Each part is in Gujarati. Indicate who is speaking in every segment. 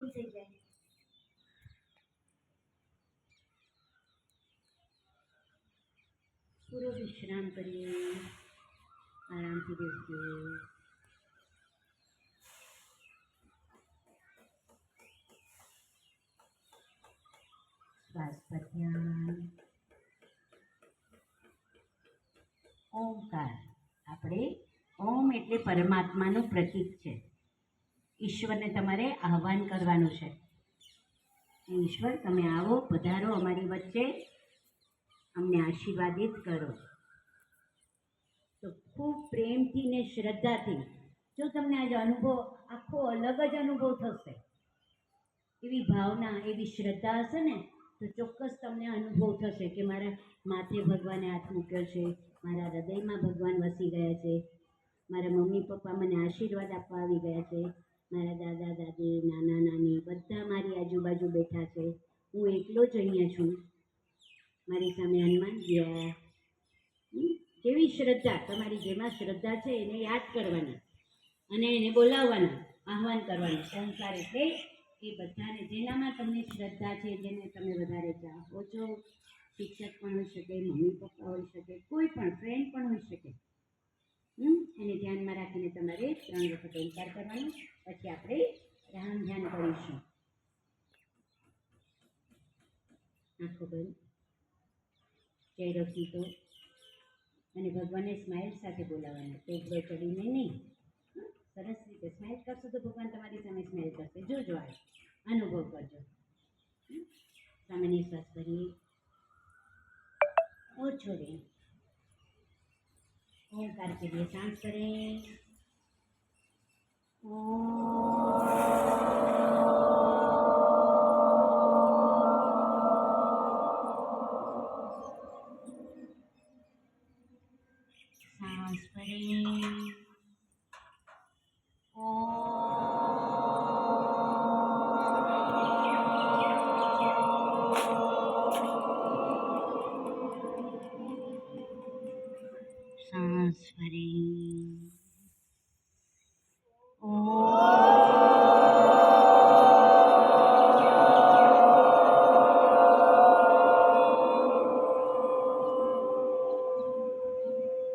Speaker 1: ઊભી થઈ જાય. પૂરો વિશ્રામ કરીએ, આરામથી બેસીએ. શ્વાસ પર ધ્યાન. ઓમકાર. આપણે ઓમ એટલે પરમાત્માનું પ્રતીક છે. ઈશ્વરને તમારે આહ્વાન કરવાનું છે. ઈશ્વર તમે આવો, પધારો અમારી વચ્ચે, અમને આશીર્વાદિત કરો. તો ખૂબ પ્રેમથી ને શ્રદ્ધાથી જો તમને આજે અનુભવ આખો અલગ જ અનુભવ થશે, એવી ભાવના, એવી શ્રદ્ધા હશે ને, તો ચોક્કસ તમને અનુભવ થશે કે મારા માથે ભગવાને હાથ મૂક્યો છે, મારા હૃદયમાં ભગવાન વસી ગયા છે, મારા મમ્મી પપ્પા મને આશીર્વાદ આપવા આવી ગયા છે, મારા દાદા દાદી, નાના નાની બધા મારી આજુબાજુ બેઠા છે, હું એકલો જ અહીંયા છું, મારી સામે હનુમાનજી આવ્યા. કેવી શ્રદ્ધા, તમારી જેમાં શ્રદ્ધા છે એને યાદ કરવાની અને એને બોલાવવાનું, આહ્વાન કરવાનું. સંસાર એટલે એ બધાને જેનામાં તમને શ્રદ્ધા છે, જેને તમે વધારે ચાહો છો, શિક્ષક પણ હોઈ શકે, મમ્મી પપ્પા હોઈ શકે, કોઈ પણ ફ્રેન્ડ પણ હોઈ શકે. એને ધ્યાનમાં રાખીને તમારે 3 વખત ઓમકાર કરવાનો. પછી આપણે રામ ધ્યાન કરીશું. આંખો બંધ, ચહેરો સીધો અને ભગવાનને સ્માઇલ સાથે બોલાવવાના. ટેકડો ચડીને નહીં, સરસ રીતે સ્માઇલ કરશો તો ભગવાન તમારી સામે સ્માઇલ કરશે. જોજો, આ અનુભવ કરજો. સામાન્ય શ્વાસ કરીએ और छोड़ें. ओंकार के लिए सांस करें. सांस भरें. सांस भरें.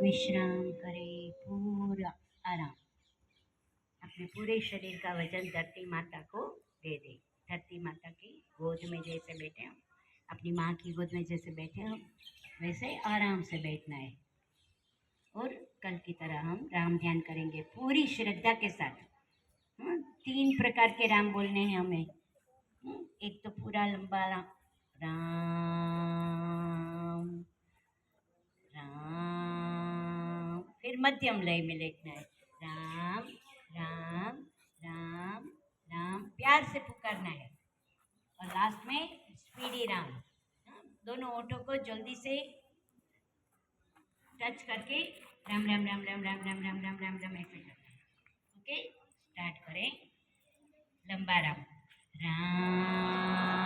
Speaker 1: विश्राम करें, पूरा आराम. अपने पूरे शरीर का वजन धरती माता को दे दें. धरती माता की गोद में जैसे बैठे हम, अपनी माँ की गोद में जैसे बैठे हम, वैसे आराम से बैठना है. और कल की तरह हम राम ध्यान करेंगे पूरी श्रद्धा के साथ. 3 प्रकार के राम बोलने हैं हमें. एक तो पूरा लंबा राम, राम, फिर मध्यम लय में लिखना है. राम राम राम राम, प्यार से पुकारना है. और लास्ट में स्पीडी राम. दोनों ओठों को जल्दी से टच करके राम राम राम राम राम राम राम राम राम राम ऐसे करना है. ओके, स्टार्ट करें. लंबा राम. राम,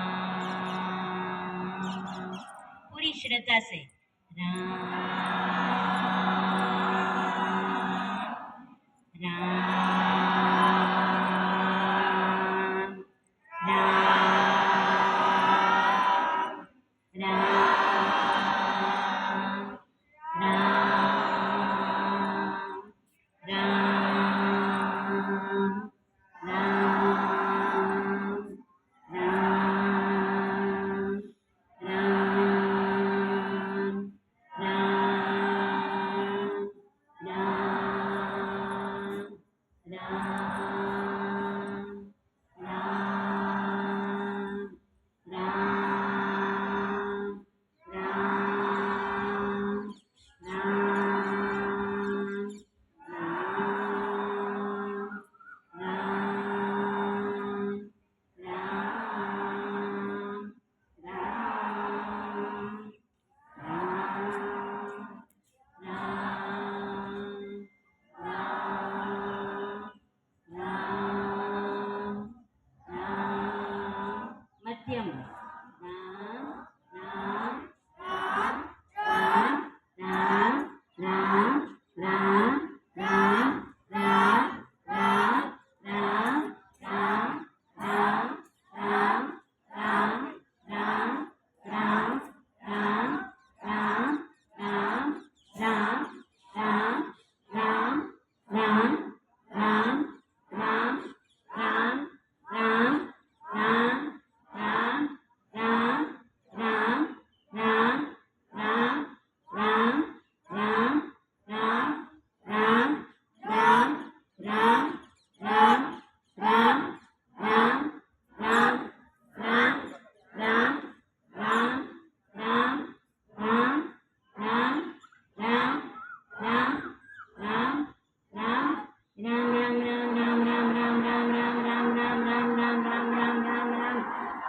Speaker 1: पूरी श्रद्धा से. राम राम राम राम राम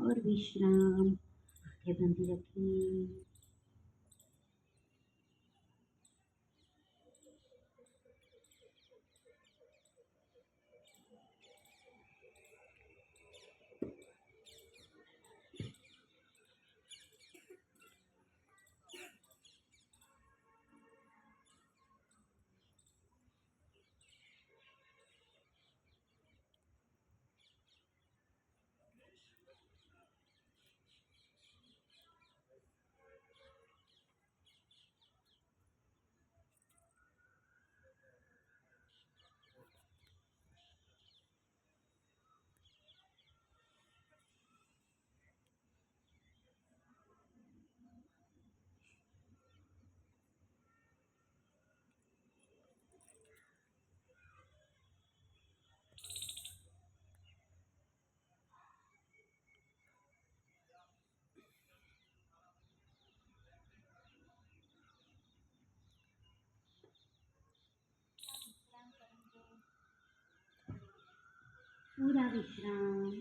Speaker 1: और विश्राम आंखें बंदी रखिए। पूरा विश्राम,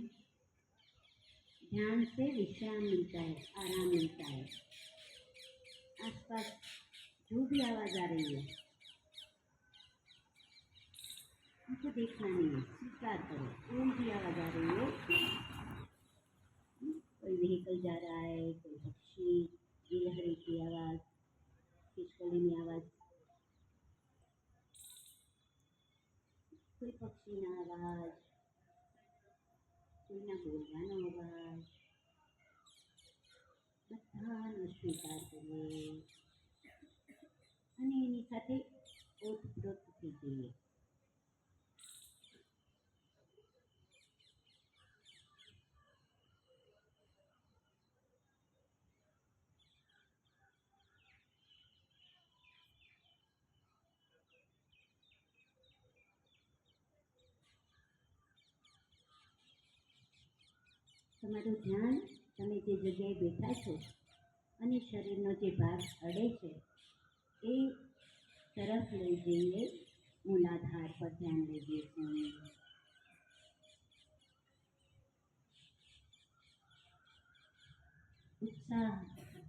Speaker 1: ध्यान से विश्राम मिलता है, आराम मिलता है। आसपास जो भी आवाज़ आ रही है उनको देखना नहीं है, स्वीकार करो। कोई भी आवाज़ आ रही है, कोई व्हीकल जा रहा है, कोई पक्षी गिलहरी की आवाज़, खिसकोलीની आवाज़, कोई पक्षीना अवाज, કોઈના બોલવાનો અવાજ, બધાનો સ્વીકાર કરીએ અને એની સાથે ઓતપ્રોત થઈ જઈએ. તમારું ધ્યાન તમે જે જગ્યાએ બેઠા છો અને શરીરનો જે ભાગ અડે છે એ તરફ લઈ જઈએ. મૂલાધાર પર ધ્યાન લઈ જઈશું. ઉત્સાહની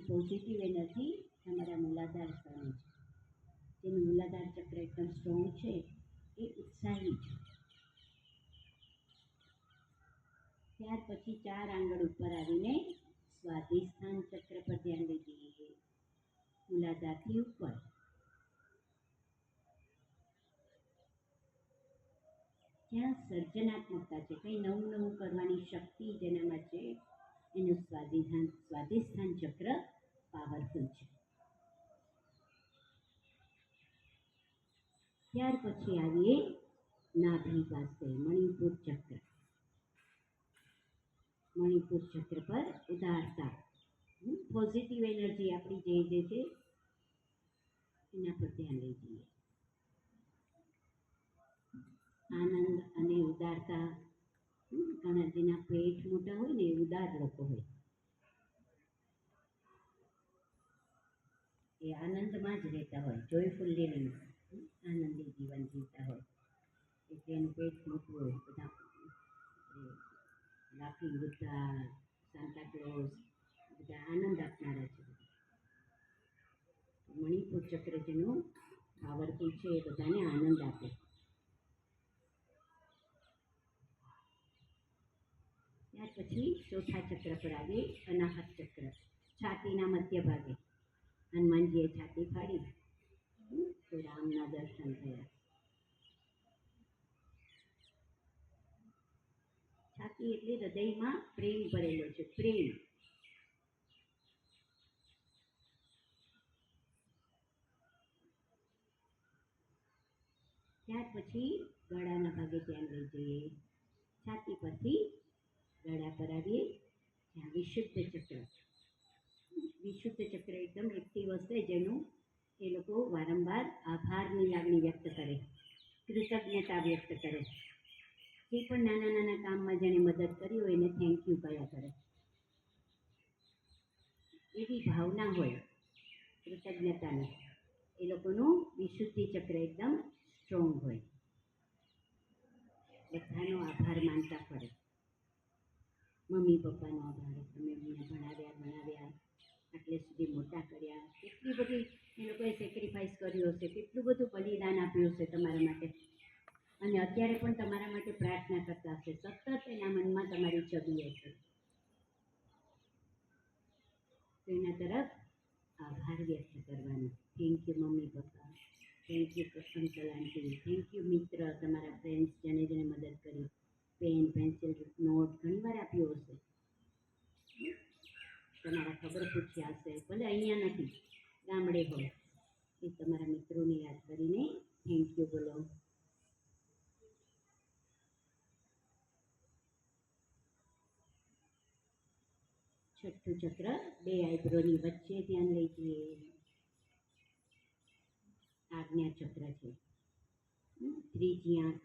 Speaker 1: પોઝિટિવ એનર્જી તમારા મૂલાધાર સ્થાને છે. જેનું મૂલાધાર ચક્ર એકદમ સ્ટ્રોંગ છે એ ઉત્સાહી છે. ત્યાર પછી 4 આંગળ ઉપર આવીને સ્વાધિષ્ઠાન ચક્ર પર ધ્યાન લઈ જઈએ. મૂલાધારથી ઉપર. ત્યાં સર્જનાત્મકતા છે, કંઈ નવું નવું કરવાની શક્તિ જેનામાં છે એનું સ્વાધિષ્ઠાન ચક્ર પાવરફુલ છે. ત્યાર પછી આવીએ નાભી પાસે મણિપુર ચક્ર. મણિપુર ચક્ર પર ઉદારતા, પોઝિટિવ એનર્જી આપણી જે છે એના પર ધ્યાન લઈ જઈએ. આનંદ અને ઉદારતા, ઘણા જેના પેટ મોટા હોય ને એ ઉદાર લોકો હોય, એ આનંદમાં જ રહેતા હોય, જોયફુલ લિવિંગ, આનંદી જીવન જીવતા હોય. એટલે એનું પેટ મોટું હોય. બધા લાફિંગ બુદ્ધા, સાન્તા ક્લોઝ બધા આનંદ આપનારા છે. મણિપુર ચક્ર જેનું પાવરફુલ છે એ બધાને આનંદ આપે. ત્યાર પછી ચોથા ચક્ર પર આવી અનાહત ચક્ર, છાતીના મધ્ય ભાગે. હનુમાનજીએ છાતી ફાડી તો રામના દર્શન થયા. છાતી એટલે હૃદયમાં પ્રેમ ભરેલો છે, પ્રેમ. ત્યાર પછી ગળાના ભાગે ધ્યાન લઈ જઈએ. છાતી પરથી ગળા પર આવીએ, ત્યાં વિશુદ્ધ ચક્ર. વિશુદ્ધ ચક્ર એકદમ એક્ટિવ હશે, જેનું એ લોકો વારંવાર આભારની લાગણી વ્યક્ત કરે, કૃતજ્ઞતા વ્યક્ત કરે. જે પણ નાના નાના કામમાં જેને મદદ કરી હોય એને થેન્ક યુ કયા કરે. એવી ભાવના હોય કૃતજ્ઞતાની. એ લોકોનું વિશુદ્ધિ ચક્ર એકદમ સ્ટ્રોંગ હોય. બધાનો આભાર માનતા ફરે. મમ્મી પપ્પાનો આભાર, તમે મને ભણાવ્યા, આટલે સુધી મોટા કર્યા, કેટલી બધી એ લોકોએ સેક્રિફાઈસ કર્યું હશે, કેટલું બધું બલિદાન આપ્યું હશે તમારા માટે, અને અત્યારે પણ તમારા માટે પ્રાર્થના કરતા હશે. સતત એના મનમાં તમારી છબી હશે. તો એના તરફ આભાર વ્યક્ત કરવાનો. Thank you mummy papa, thank you uncle aunty, thank you મિત્ર, તમારા ફ્રેન્ડ્સ જેને જેને મદદ કરી. પેન, પેન્સિલ, નોટ ઘણીવાર આપ્યો હશે, તમારા ખબર પૂછ્યા હશે, ભલે અહીંયા નથી, ગામડે હોય. એ તમારા મિત્રોને યાદ કરીને થેન્ક યુ બોલો. છઠ્ઠું ચક્ર બે આઈબ્રોની વચ્ચે ધ્યાન લઈ જઈએ. આજ્ઞા ચક્ર છે. ત્રીજી આંખ,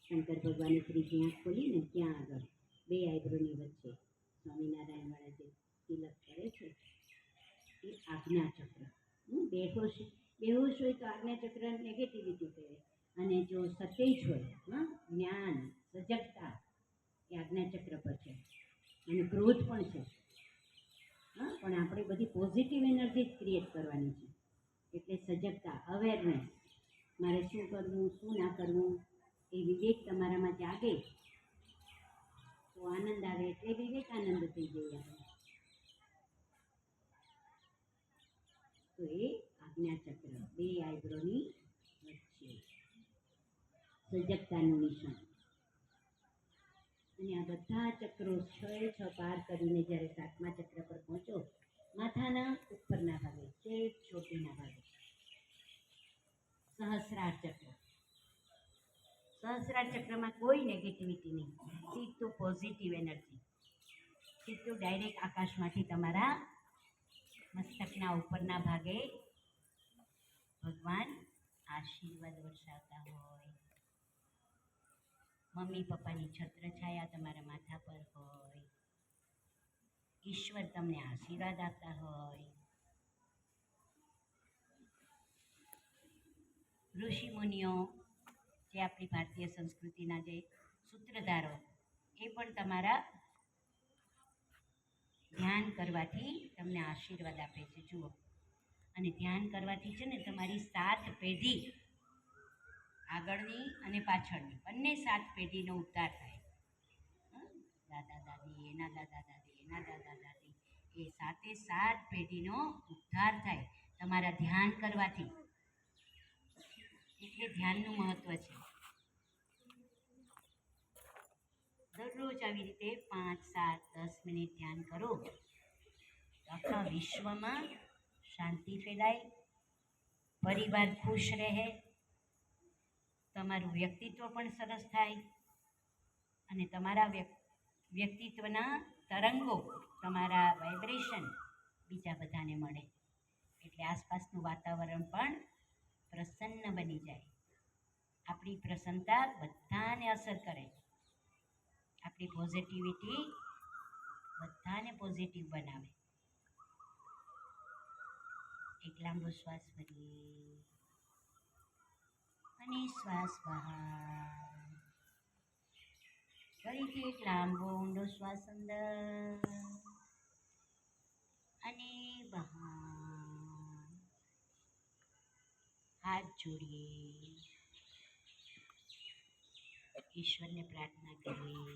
Speaker 1: શંકર ભગવાને ત્રીજી આંખ ખોલીને ત્યાં આગળ બે આઈબ્રોની વચ્ચે સ્વામિનારાયણ વાળા જે તિલક કરે છે એ આજ્ઞા ચક્ર. બેહોશ હોય તો આજ્ઞા ચક્ર નેગેટિવિટી કહેવાય, અને જો સતેજ હોય, જ્ઞાન, સજગતા, એ આજ્ઞા ચક્ર પર છે. અને ક્રોધ પણ છે, પણ આપણે બધી પોઝિટિવ એનર્જી જ ક્રિએટ કરવાની છે. એટલે સજગતા, અવેરનેસ, મારે શું કરવું, શું ના કરવું, એ વિવેક તમારામાં જાગે તો આનંદ આવે. એટલે વિવેકાનંદ થઈ જઈએ આપણે. તો એ આજ્ઞાચક્ર બે આઈબ્રોની વચ્ચે સજગતાનું નિશાન. અને આ બધા ચક્રો 6 પાર કરીને જ્યારે 7મા ચક્ર પર પહોંચો, માથાના ઉપરના ભાગે, છેક ચોટીના ભાગે સહસ્રાર ચક્ર. સહસ્રાર ચક્રમાં કોઈ નેગેટિવિટી નહીં, સીધું પોઝિટિવ એનર્જી, સીધું ડાયરેક્ટ આકાશમાંથી તમારા મસ્તકના ઉપરના ભાગે ભગવાન આશીર્વાદ વરસાવતા હોય. મમ્મી પપ્પાની છત્રછાયા તમારા માથા પર હોય. ઈશ્વર તમને આશીર્વાદ આપતા હોય. ઋષિ મુનિઓ, જે આપણી ભારતીય સંસ્કૃતિના જે સૂત્રધારો, એ પણ તમારા ધ્યાન કરવાથી તમને આશીર્વાદ આપે છે. જુઓ, અને ધ્યાન કરવાથી છે ને તમારી 7 પેઢી, આગળની અને પાછળની બંને 7 પેઢીનો ઉદ્ધાર થાય. દાદા દાદી, એના દાદા દાદી, એના દાદા દાદી, એ 7 પેઢીનો ઉદ્ધાર થાય તમારા ધ્યાન કરવાથી. એટલે ધ્યાનનું મહત્વ છે. દરરોજ આવી રીતે 5, 7, 10 મિનિટ ધ્યાન કરો તો આખા વિશ્વમાં શાંતિ ફેલાય, પરિવાર ખુશ રહે, તમારું વ્યક્તિત્વ પણ સરસ થાય, અને તમારા વ્યક્તિત્વના તરંગો, તમારા વાઇબ્રેશન બીજા બધાને મળે. એટલે આસપાસનું વાતાવરણ પણ પ્રસન્ન બની જાય. આપણી પ્રસન્નતા બધાને અસર કરે. આપણી પોઝિટિવિટી બધાને પોઝિટિવ બનાવે. એક લાંબો શ્વાસ ભરીએ અને શ્વાસ બહાર. ફરીથી એક લાંબો ઊંડો શ્વાસ અંદર અને બહાર. હાથ જોડીએ, ઈશ્વરને પ્રાર્થના કરીએ